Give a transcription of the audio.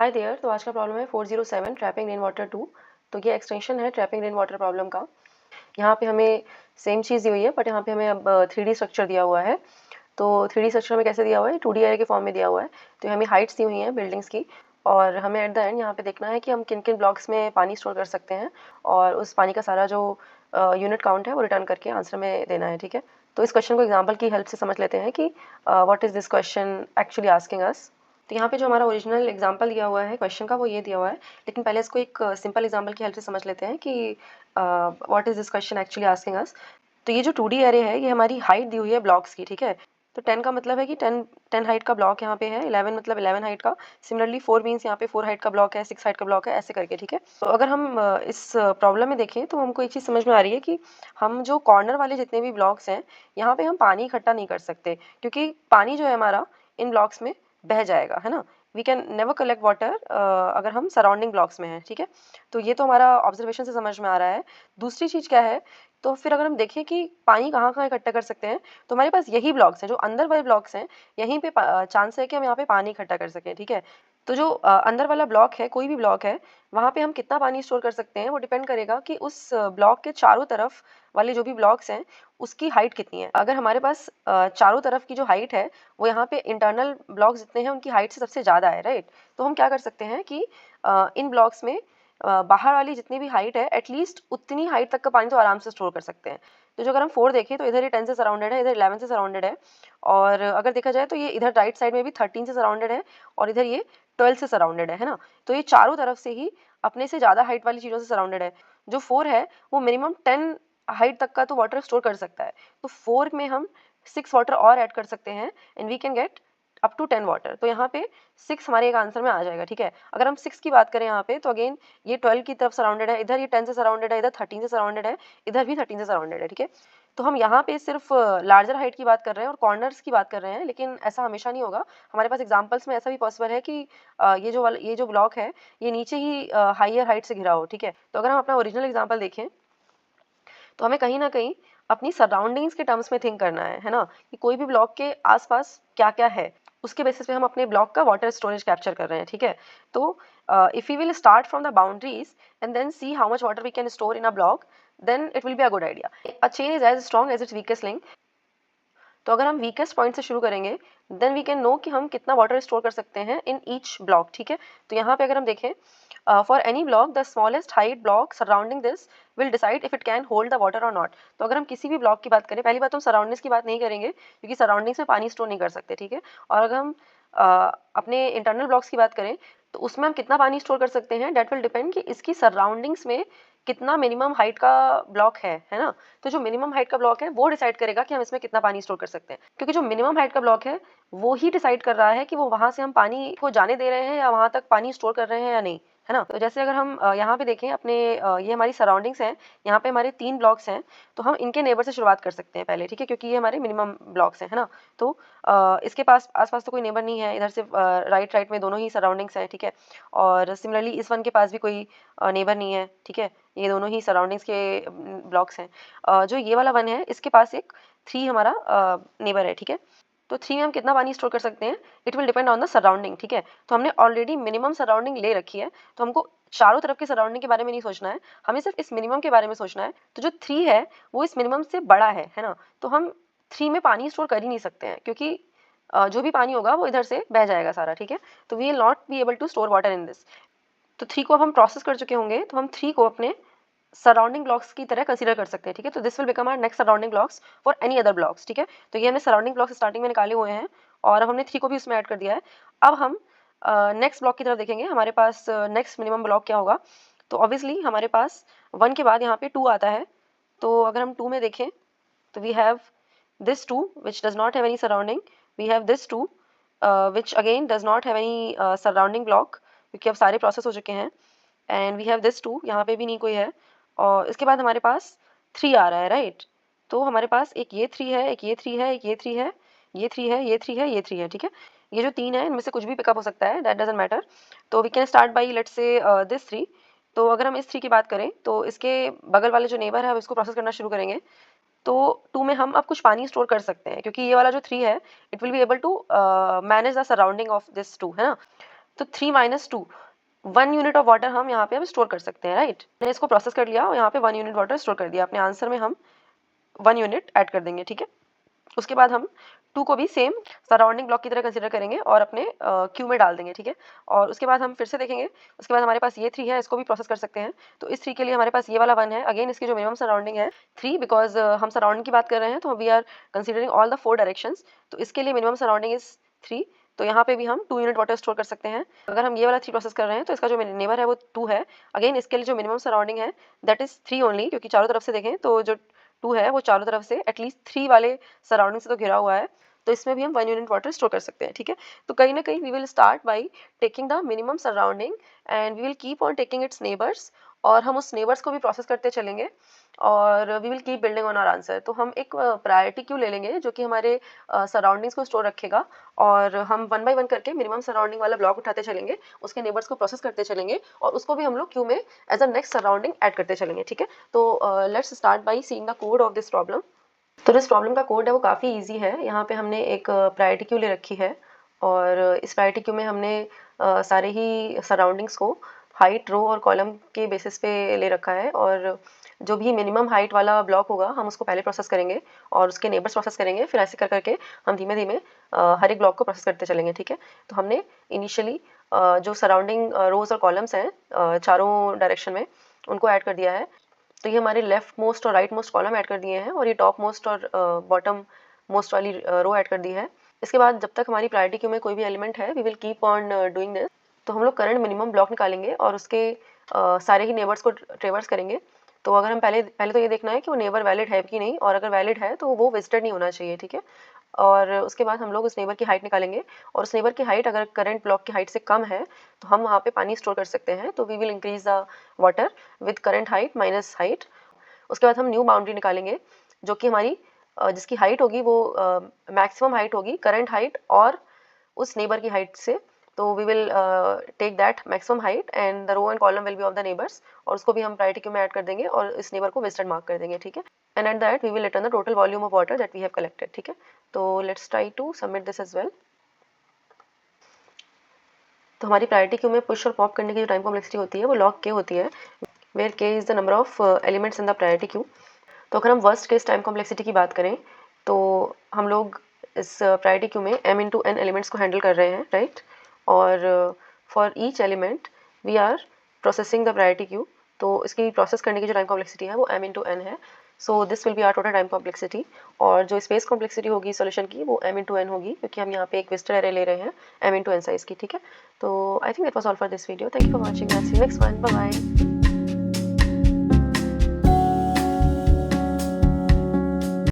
Hi there. तो आज का प्रॉब्लम है 407 ट्रैपिंग रेन वाटर 2। तो ये एक्सटेंशन है ट्रैपिंग रेन वाटर प्रॉब्लम का। यहाँ पे हमें सेम चीज़ दी हुई है, बट यहाँ पे हमें अब 3D स्ट्रक्चर दिया हुआ है। तो 3D स्ट्रक्चर में कैसे दिया हुआ है, 2D एरे के फॉर्म में दिया हुआ है। तो हमें हाइट्स दी हुई हैं बिल्डिंग्स की, और हमें एट द एंड यहाँ पे देखना है कि हम किन किन ब्लॉक्स में पानी स्टोर कर सकते हैं, और उस पानी का सारा जो यूनिट काउंट है वो रिटर्न करके आंसर में देना है। ठीक है, तो इस क्वेश्चन को एग्जाम्पल की हेल्प से समझ लेते हैं कि what is this question actually asking us. तो यहाँ पे जो हमारा ओरिजिनल एग्जाम्पल दिया हुआ है क्वेश्चन का वो ये दिया हुआ है, लेकिन पहले इसको एक सिंपल एग्जाम्पल की हेल्प से समझ लेते हैं कि what is this question actually asking us. तो ये जो 2D एरे है ये हमारी हाइट दी हुई है ब्लॉक्स की। ठीक है, तो 10 का मतलब है कि 10 हाइट का ब्लॉक यहाँ पे है, 11 मतलब 11 हाइट का। सिमिलरली 4 मीन्स यहाँ पे 4 हाइट का ब्लॉक है, 6 हाइट का ब्लॉक है, ऐसे करके। ठीक है, तो अगर हम इस प्रॉब्लम में देखें तो हमको एक चीज़ समझ में आ रही है कि हम जो कॉर्नर वाले जितने भी ब्लॉक्स हैं यहाँ पे हम पानी इकट्ठा नहीं कर सकते, क्योंकि पानी जो है हमारा इन ब्लॉक्स में बह जाएगा, है ना। We can never collect water अगर हम सराउंडिंग ब्लॉक्स में हैं। ठीक है, तो ये तो हमारा ऑब्जर्वेशन से समझ में आ रहा है। दूसरी चीज़ क्या है, तो फिर अगर हम देखें कि पानी कहाँ कहाँ इकट्ठा कर सकते हैं, तो हमारे पास यही ब्लॉक्स हैं, जो अंदर वाले ब्लॉक्स हैं, यहीं पे चांस है कि हम यहाँ पे पानी इकट्ठा कर सकें। ठीक है, तो जो अंदर वाला ब्लॉक है, कोई भी ब्लॉक है, वहाँ पे हम कितना पानी स्टोर कर सकते हैं वो डिपेंड करेगा कि उस ब्लॉक के चारों तरफ वाले जो भी ब्लॉक्स हैं उसकी हाइट कितनी है। अगर हमारे पास चारों तरफ की जो हाइट है वो यहाँ पे इंटरनल ब्लॉक्स जितने हैं उनकी हाइट से सबसे ज़्यादा है, राइट। तो हम क्या कर सकते हैं कि इन ब्लॉक्स में बाहर वाली जितनी भी हाइट है एटलीस्ट उतनी हाइट तक का पानी तो आराम से स्टोर कर सकते हैं। तो जो अगर हम 4 देखें तो इधर ये 10 से सराउंडेड है, इधर 11 से सराउंडेड है, और अगर देखा जाए तो ये इधर राइट साइड में भी 13 से सराउंडेड है, और इधर ये 12 से सराउंडेड है ना। तो ये चारों तरफ से ही अपने से ज़्यादा हाइट वाली चीज़ों से सराउंडेड है। जो 4 है वो मिनिमम 10 हाइट तक का तो वाटर स्टोर कर सकता है। तो 4 में हम 6 वाटर और ऐड कर सकते हैं and we can get up to 10 water. तो यहाँ पे 6 हमारे एक आंसर में आ जाएगा। ठीक है, अगर हम 6 की बात करें यहाँ पे तो अगेन ये 12 की तरफ सराउंडेड है, इधर ये 10 से सराउंडेड है, इधर 13 से सराउंडेड है, इधर भी 13 से सराउंडेड है। ठीक है, तो हम यहाँ पे सिर्फ लार्जर हाइट की बात कर रहे हैं और कॉर्नर्स की बात कर रहे हैं, लेकिन ऐसा हमेशा नहीं होगा। हमारे पास एग्जांपल्स में ऐसा भी पॉसिबल है कि ये जो ब्लॉक है ये नीचे ही हाइयर हाइट से घिरा हो। ठीक है, तो अगर हम अपना ओरिजिनल एग्जाम्पल देखें तो हमें कहीं ना कहीं अपनी सराउंडिंग्स के टर्म्स में थिंक करना है ना, कि कोई भी ब्लॉक के आसपास क्या क्या है, उसके बेसिस पे हम अपने ब्लॉक का वाटर स्टोरेज कैप्चर कर रहे हैं। ठीक है, तो if we will start from the boundaries and then see how much water we can store in a block, then it will be a good idea. A chain is as strong as its weakest link. तो अगर हम weakest point से शुरू करेंगे then we can no कि हम कितना water store कर सकते हैं इन ईच ब्लॉक। ठीक है, तो यहाँ पे अगर हम देखें for any block the smallest height block surrounding this will decide if it can hold the water और नॉट। तो अगर हम किसी भी ब्लॉक की बात करें, पहली बात तो हम सराउंडिंग्स की बात नहीं करेंगे क्योंकि सराउंडिंग्स में पानी स्टोर नहीं कर सकते। ठीक है, और अगर हम अपने इंटरनल ब्लॉक्स की बात करें तो उसमें हम कितना पानी स्टोर कर सकते हैं, डेट विल डिपेंड कि इसकी सराउंडिंग्स में कितना मिनिमम हाइट का ब्लॉक है ना। तो जो मिनिमम हाइट का ब्लॉक है वो डिसाइड करेगा कि हम इसमें कितना पानी स्टोर कर सकते हैं, क्योंकि जो मिनिमम हाइट का ब्लॉक है वो ही डिसाइड कर रहा है कि वो वहां से हम पानी को जाने दे रहे हैं या वहां तक पानी स्टोर कर रहे हैं या नहीं, है ना। तो जैसे अगर हम यहाँ पे देखें अपने ये हमारी सराउंडिंग्स हैं, यहाँ पे हमारे 3 ब्लॉक्स हैं, तो हम इनके नेबर से शुरुआत कर सकते हैं पहले। ठीक है, क्योंकि ये हमारे मिनिमम ब्लॉक्स हैं, है ना। तो इसके पास आसपास तो कोई नेबर नहीं है, इधर से राइट राइट में दोनों ही सराउंडिंग्स हैं। ठीक है, और सिमिलरली इस वन के पास भी कोई नेबर नहीं है। ठीक है, ये दोनों ही सराउंडिंग्स के ब्लॉक्स हैं। जो ये वाला वन है इसके पास एक 3 हमारा नेबर है। ठीक है, तो 3 में हम कितना पानी स्टोर कर सकते हैं, it will depend on the surrounding. ठीक है, तो हमने ऑलरेडी मिनिमम सराउंडिंग ले रखी है, तो हमको चारों तरफ के सराउंडिंग के बारे में नहीं सोचना है, हमें सिर्फ इस मिनिमम के बारे में सोचना है। तो जो 3 है वो इस मिनिमम से बड़ा है ना। तो हम 3 में पानी स्टोर कर ही नहीं सकते हैं, क्योंकि जो भी पानी होगा वो इधर से बह जाएगा सारा। ठीक है, तो we will not be able to store water in this. तो 3 को अब हम प्रोसेस कर चुके होंगे, तो हम 3 को अपने सराउंडिंग ब्लॉक्स की तरह कंसीडर कर सकते हैं। ठीक है, तो this will become our next surrounding blocks for any other blocks. ठीक है, तो ये हमने सराउंडिंग ब्लॉक्स स्टार्टिंग में निकाले हुए हैं और अब हमने 3 को भी उसमें ऐड कर दिया है। अब हम नेक्स्ट ब्लॉक की तरफ देखेंगे, हमारे पास नेक्स्ट मिनिमम ब्लॉक क्या होगा। तो ऑब्वियसली हमारे पास 1 के बाद यहाँ पे 2 आता है। तो अगर हम 2 में देखें तो we have this 2 which does not have any surrounding, we have this 2 which again does not have any surrounding block, क्योंकि अब सारे प्रोसेस हो चुके हैं, एंड वी हैव दिस 2 यहाँ पे भी नहीं कोई है, और इसके बाद हमारे पास 3 आ रहा है, राइट। तो हमारे पास एक ये 3 है, एक ये 3 है, एक ये 3 है, ये 3 है, ये 3 है, ये 3 है। ठीक है, ये जो 3 है इनमें से कुछ भी पिकअप हो सकता है, दैट डजंट मैटर। तो we can start by let's say this 3। तो अगर हम इस 3 की बात करें तो इसके बगल वाले जो नेबर है हम इसको प्रोसेस करना शुरू करेंगे। तो 2 में हम अब कुछ पानी स्टोर कर सकते हैं, क्योंकि ये वाला जो 3 है it will be able to manage the surrounding of this 2, है ना। तो 3 माइनस 2 1 यूनिट ऑफ वाटर हम यहाँ पे अब स्टोर कर सकते हैं, राइट। मैंने इसको प्रोसेस कर लिया और यहाँ पे 1 यूनिट वाटर स्टोर कर दिया। अपने आंसर में हम 1 यूनिट ऐड कर देंगे, ठीक है। उसके बाद हम 2 को भी सेम सराउंडिंग ब्लॉक की तरह कंसीडर करेंगे और अपने क्यू में डाल देंगे, ठीक है। और उसके बाद हम फिर से देखेंगे, उसके बाद हमारे पास ये 3 है, इसको भी प्रोसेस कर सकते हैं। तो इस 3 के लिए हमारे पास ये वाला 1 है। अगेन इसकी जो मिनिमम सराउंडिंग है 3, बिकॉज हम सराउंडिंग की बात कर रहे हैं तो we are considering all the 4 directions. तो इसके लिए मिनिमम सराउंडिंग इज 3। तो यहाँ पे भी हम 2 यूनिट वाटर स्टोर कर सकते हैं। अगर हम ये वाला 3 प्रोसेस कर रहे हैं तो इसका जो नेबर है वो 2 है। अगेन इसके लिए जो मिनिमम सराउंडिंग है दैट इज 3 ओनली, क्योंकि चारों तरफ से देखें तो जो 2 है वो चारों तरफ से एटलीस्ट 3 वाले सराउंडिंग से तो घिरा हुआ है। तो इसमें भी हम 1 यूनिट वाटर स्टोर कर सकते हैं, ठीक है। तो कहीं ना कहीं we will start by taking the minimum surrounding and we will keep on taking its neighbours, और हम उस नेबर्स को भी प्रोसेस करते चलेंगे और we will keep building on our answer. तो हम एक प्रायोरिटी क्यू ले लेंगे जो कि हमारे सराउंडिंग्स को स्टोर रखेगा, और हम 1 बाय 1 करके मिनिमम सराउंडिंग वाला ब्लॉक उठाते चलेंगे, उसके नेबर्स को प्रोसेस करते चलेंगे और उसको भी हम लोग क्यू में as a next surrounding add करते चलेंगे, ठीक है। तो let's start by seeing the code of this problem. तो जिस प्रॉब्लम का कोड है वो काफ़ी इजी है। यहाँ पे हमने एक प्रायोरिटी क्यू ले रखी है और इस प्रायोरिटी क्यू में हमने सारे ही सराउंडिंग्स को हाइट, रो और कॉलम के बेसिस पे ले रखा है, और जो भी मिनिमम हाइट वाला ब्लॉक होगा हम उसको पहले प्रोसेस करेंगे और उसके नेबर्स प्रोसेस करेंगे, फिर ऐसे कर करके हम धीमे धीमे हर एक ब्लॉक को प्रोसेस करते चलेंगे, ठीक है। तो हमने इनिशियली जो सराउंडिंग रोज और कॉलम्स हैं चारों डायरेक्शन में उनको ऐड कर दिया है। तो ये हमारे लेफ्ट मोस्ट और राइट मोस्ट कॉलम ऐड कर दिए हैं और ये टॉप मोस्ट और बॉटम मोस्ट वाली रो ऐड कर दी है। इसके बाद जब तक हमारी प्रायोरिटी क्यू में कोई भी एलिमेंट है we will keep on doing this. तो हम लोग करंट मिनिमम ब्लॉक निकालेंगे और उसके सारे ही नेबर्स को ट्रेवर्स करेंगे। तो अगर हम पहले पहले तो ये देखना है कि वो नेबर वैलिड है कि नहीं, और अगर वैलिड है तो वो विजिटेड नहीं होना चाहिए, ठीक है। और उसके बाद हम लोग उस नेबर की हाइट निकालेंगे और उस नेबर की हाइट अगर करंट ब्लॉक की हाइट से कम है तो हम वहाँ पे पानी स्टोर कर सकते हैं। तो we will increase the water with current height minus height. उसके बाद हम न्यू बाउंड्री निकालेंगे जो कि हमारी जिसकी हाइट होगी वो मैक्सिमम हाइट होगी करंट हाइट और उस नेबर की हाइट से। तो we will take that maximum height and the row and column will be of the neighbours, और उसको भी हम प्रायोरिटी क्यू में ऐड कर देंगे और इस नेबर को विजिटेड मार्क कर देंगे, ठीक है। And at that we will return the total volume of water that we have collected, ठीक है। तो let's try to submit this as well. तो हमारी प्रायोरिटी क्यू में पुश और पॉप करने की जो टाइम कॉम्प्लेक्सिटी होती है वो लॉग के होती है, वेयर के is the number of elements in the priority queue. तो अगर हम वर्स्ट केस टाइम कॉम्प्लेक्सिटी की बात करें तो हम लोग इस प्रायोरिटी क्यू में m इंटू n एलिमेंट्स को हैंडल कर रहे हैं, राइट। और for each element we are processing the priority queue. तो इसकी प्रोसेस करने की जो टाइम कॉम्प्लेक्सिटी है वो m इंटू n है। So this will be our total time complexity, और जो स्पेस कॉम्प्लेक्सिटी होगी सॉल्यूशन की वो m इंटू n होगी, क्योंकि हम यहाँ पे एक विजिटर एरे ले रहे हैं m इंटू n साइज की, ठीक है। तो I think that was all for this video. Thank you for watching, I see you next one, bye bye.